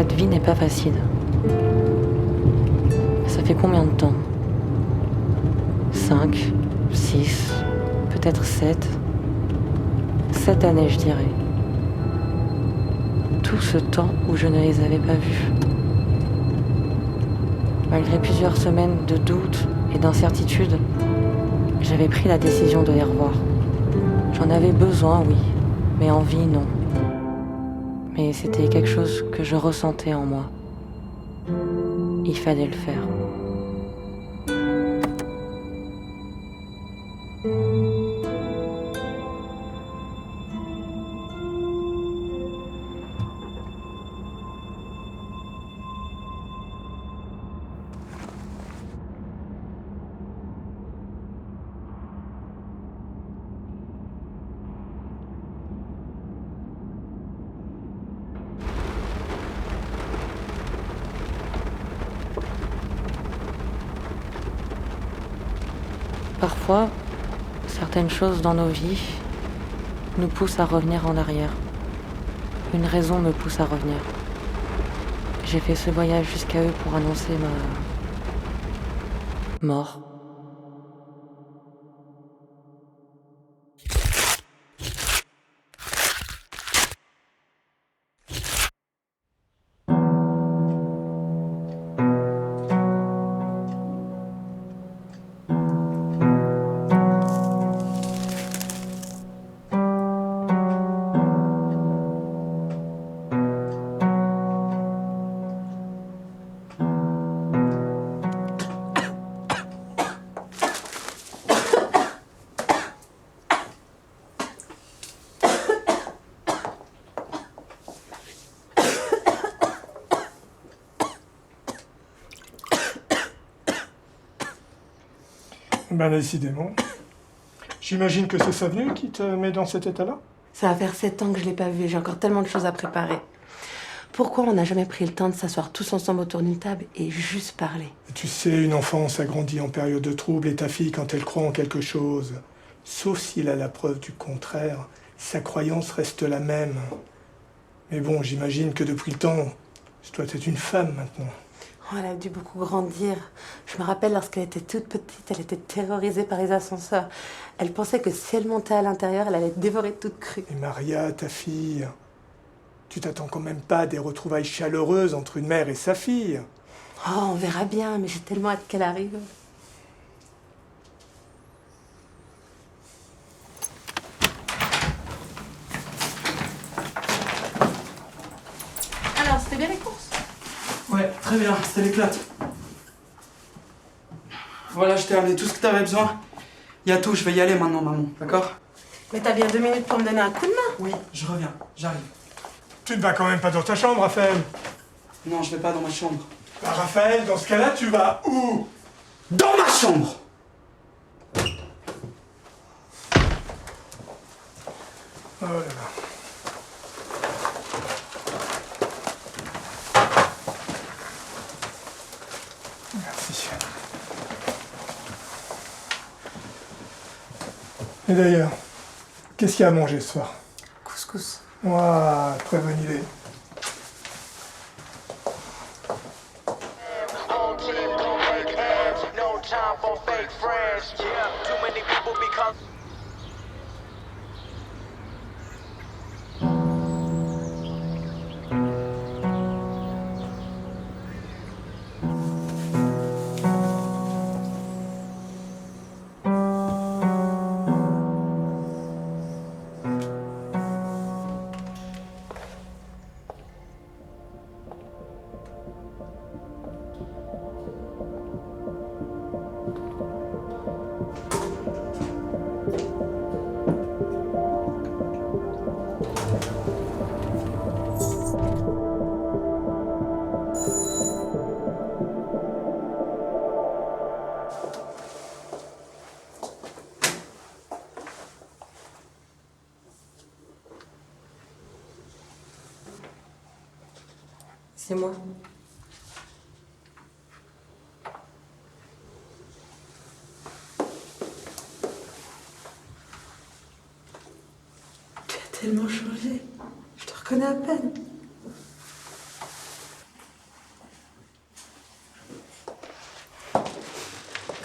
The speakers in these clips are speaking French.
Cette vie n'est pas facile. Ça fait combien de temps? 5, 6, peut-être 7. 7 années, je dirais. Tout ce temps où je ne les avais pas vus. Malgré plusieurs semaines de doute et d'incertitude, j'avais pris la décision de les revoir. J'en avais besoin, oui, mais envie, non. Mais c'était quelque chose que je ressentais en moi. Il fallait le faire. Parfois, certaines choses dans nos vies nous poussent à revenir en arrière. Une raison me pousse à revenir. J'ai fait ce voyage jusqu'à eux pour annoncer ma mort. Ben décidément. J'imagine que c'est sa venue qui te met dans cet état-là? Ça va faire 7 ans que je l'ai pas vu, j'ai encore tellement de choses à préparer. Pourquoi on n'a jamais pris le temps de s'asseoir tous ensemble autour d'une table et juste parler? Et tu sais, une enfant s'agrandit en période de trouble et ta fille, quand elle croit en quelque chose, sauf s'il a la preuve du contraire, sa croyance reste la même. Mais bon, j'imagine que depuis le temps, toi t'es une femme maintenant. Oh, elle a dû beaucoup grandir. Je me rappelle lorsqu'elle était toute petite, elle était terrorisée par les ascenseurs. Elle pensait que si elle montait à l'intérieur, elle allait être dévorée toute crue. Et Maria, ta fille, tu t'attends quand même pas à des retrouvailles chaleureuses entre une mère et sa fille? Oh, on verra bien, mais j'ai tellement hâte qu'elle arrive. Alors, c'était bien les courses? Ouais, très bien, c'était l'éclate. Voilà, je t'ai amené tout ce que t'avais besoin. Il y a tout, je vais y aller maintenant, maman, d'accord? Mais t'as bien 2 minutes pour me donner un coup de main. Oui, je reviens, j'arrive. Tu ne vas quand même pas dans ta chambre, Raphaël? Non, je vais pas dans ma chambre. Bah, Raphaël, dans ce cas-là, tu vas où? Dans ma chambre! Oh là là. Merci. Et d'ailleurs, qu'est-ce qu'il y a à manger ce soir? Couscous. Ouah, très bonne idée. C'est moi. Tu as tellement changé. Je te reconnais à peine.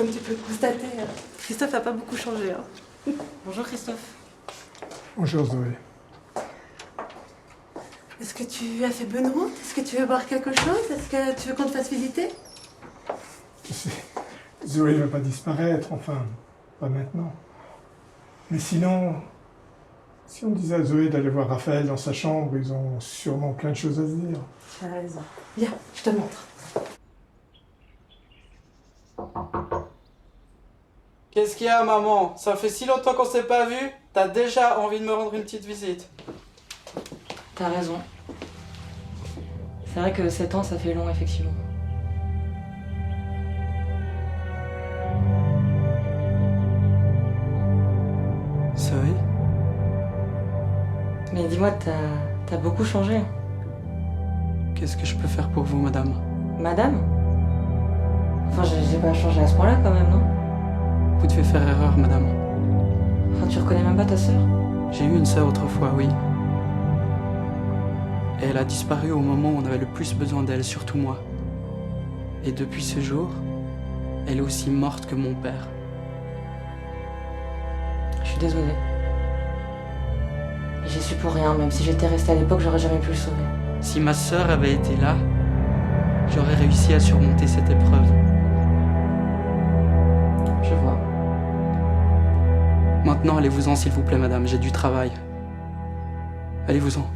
Comme tu peux le constater, Christophe n'a pas beaucoup changé. Hein. Bonjour Christophe. Bonjour Zoé. Est-ce que tu as fait bonne route? Est-ce que tu veux boire quelque chose? Est-ce que tu veux qu'on te fasse visiter? Tu sais, Zoé ne va pas disparaître, enfin, pas maintenant. Mais sinon, si on disait à Zoé d'aller voir Raphaël dans sa chambre, ils ont sûrement plein de choses à se dire. Tu as raison. Viens, je te montre. Qu'est-ce qu'il y a, maman? Ça fait si longtemps qu'on s'est pas vu, t'as déjà envie de me rendre une petite visite. T'as raison. C'est vrai que 7 ans, ça fait long, effectivement. Zoé? Mais dis-moi, t'as beaucoup changé. Qu'est-ce que je peux faire pour vous, madame? Madame? Enfin, j'ai pas changé à ce point-là, quand même, non? Vous devez faire erreur, madame. Enfin, tu reconnais même pas ta sœur? J'ai eu une sœur autrefois, oui. Et elle a disparu au moment où on avait le plus besoin d'elle, surtout moi. Et depuis ce jour, elle est aussi morte que mon père. Je suis désolée. J'y suis pour rien, même si j'étais restée à l'époque, j'aurais jamais pu le sauver. Si ma sœur avait été là, j'aurais réussi à surmonter cette épreuve. Je vois. Maintenant, allez-vous-en, s'il vous plaît, madame, j'ai du travail. Allez-vous-en.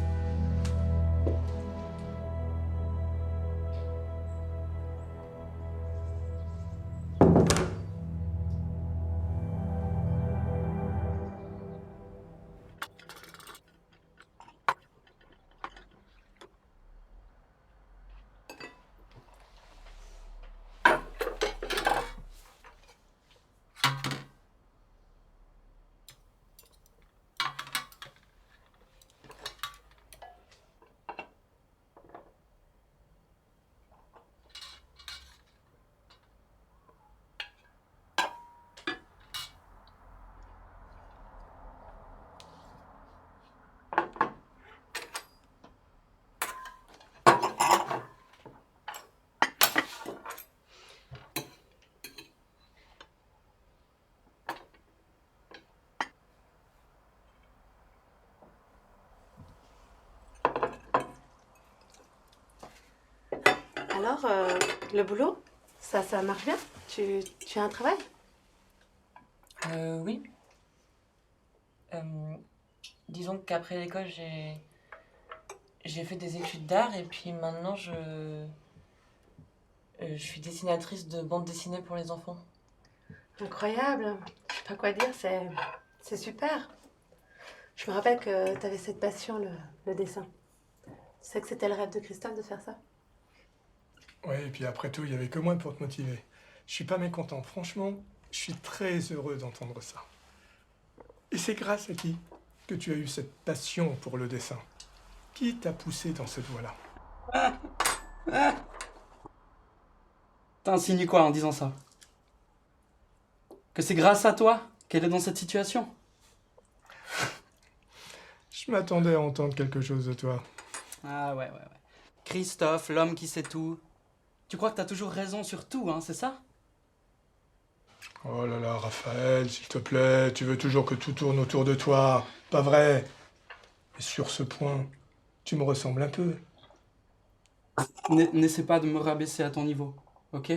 Alors, le boulot, ça marche bien? Tu as un travail? Oui. Disons qu'après l'école, j'ai fait des études d'art et puis maintenant je suis dessinatrice de bande dessinée pour les enfants. Incroyable. Je sais pas quoi dire, c'est super. Je me rappelle que tu avais cette passion, le dessin. Tu sais que c'était le rêve de Christophe de faire ça? Ouais, et puis après tout, il n'y avait que moi pour te motiver. Je suis pas mécontent, franchement, je suis très heureux d'entendre ça. Et c'est grâce à qui que tu as eu cette passion pour le dessin? Qui t'a poussé dans cette voie-là? T'insinues quoi en disant ça? Que c'est grâce à toi qu'elle est dans cette situation? Je m'attendais à entendre quelque chose de toi. Ah ouais. Christophe, l'homme qui sait tout. Tu crois que t'as toujours raison sur tout, hein, c'est ça? Oh là là, Raphaël, s'il te plaît, tu veux toujours que tout tourne autour de toi. Pas vrai. Et sur ce point, tu me ressembles un peu. N'essaie pas de me rabaisser à ton niveau, ok?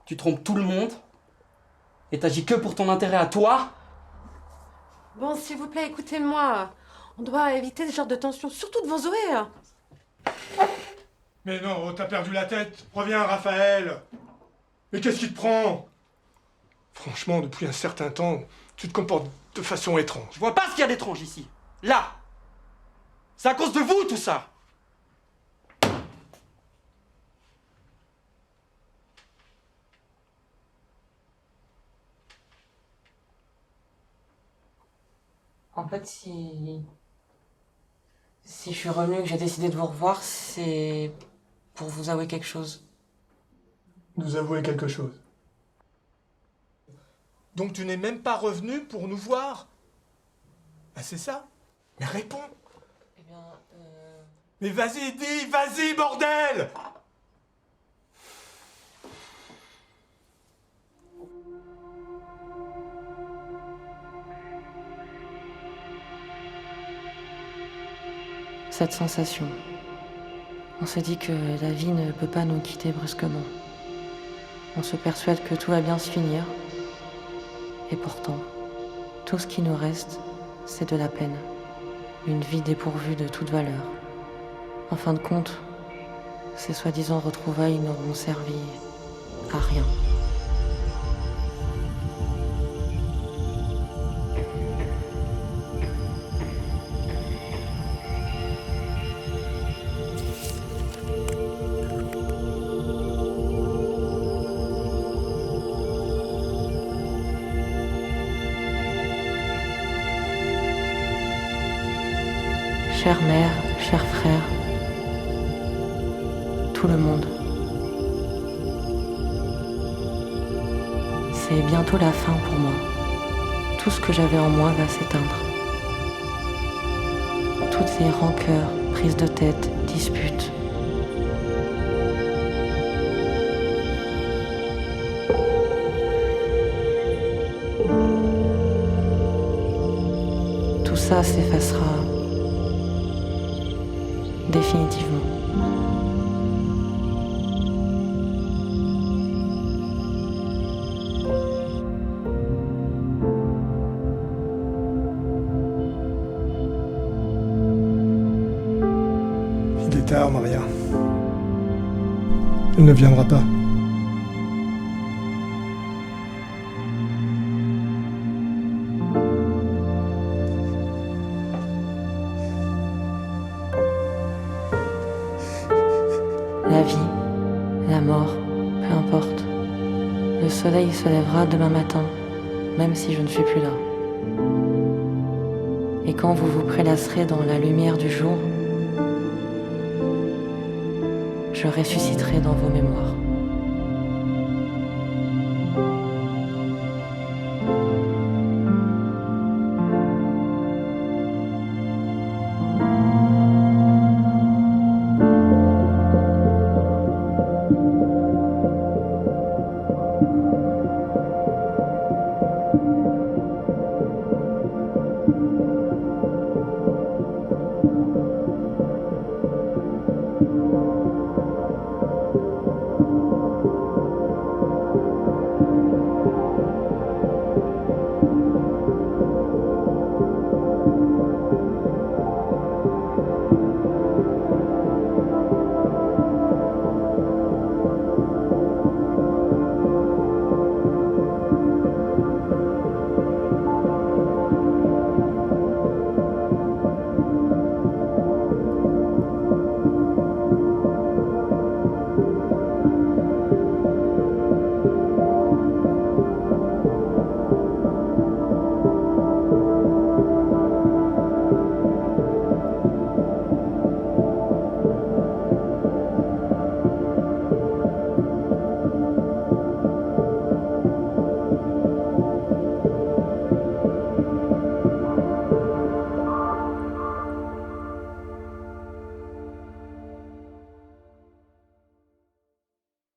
Tu trompes tout le monde et t'agis que pour ton intérêt à toi? Bon, s'il vous plaît, écoutez-moi. On doit éviter ce genre de tension, surtout devant Zoé. Mais non, t'as perdu la tête. Reviens, Raphaël. Mais qu'est-ce qui te prend? Franchement, depuis un certain temps, tu te comportes de façon étrange. Je vois pas ce qu'il y a d'étrange ici. Là! C'est à cause de vous tout ça! En fait, si je suis revenue et que j'ai décidé de vous revoir, c'est pour vous avouer quelque chose. Nous avouer quelque chose. Donc tu n'es même pas revenu pour nous voir? Ah, c'est ça? Mais réponds! Eh bien, Mais vas-y, dis, vas-y, bordel! cette sensation. On se dit que la vie ne peut pas nous quitter brusquement. On se persuade que tout va bien se finir. Et pourtant, tout ce qui nous reste, c'est de la peine. Une vie dépourvue de toute valeur. En fin de compte, ces soi-disant retrouvailles n'auront servi à rien. Chère mère, chers frères, tout le monde. C'est bientôt la fin pour moi. Tout ce que j'avais en moi va s'éteindre. Toutes ces rancœurs, prises de tête, disputes. Tout ça s'effacera définitivement. Il est tard, Maria. Elle ne viendra pas. La vie, la mort, peu importe. Le soleil se lèvera demain matin, même si je ne suis plus là. Et quand vous vous prélasserez dans la lumière du jour, je ressusciterai dans vos mémoires.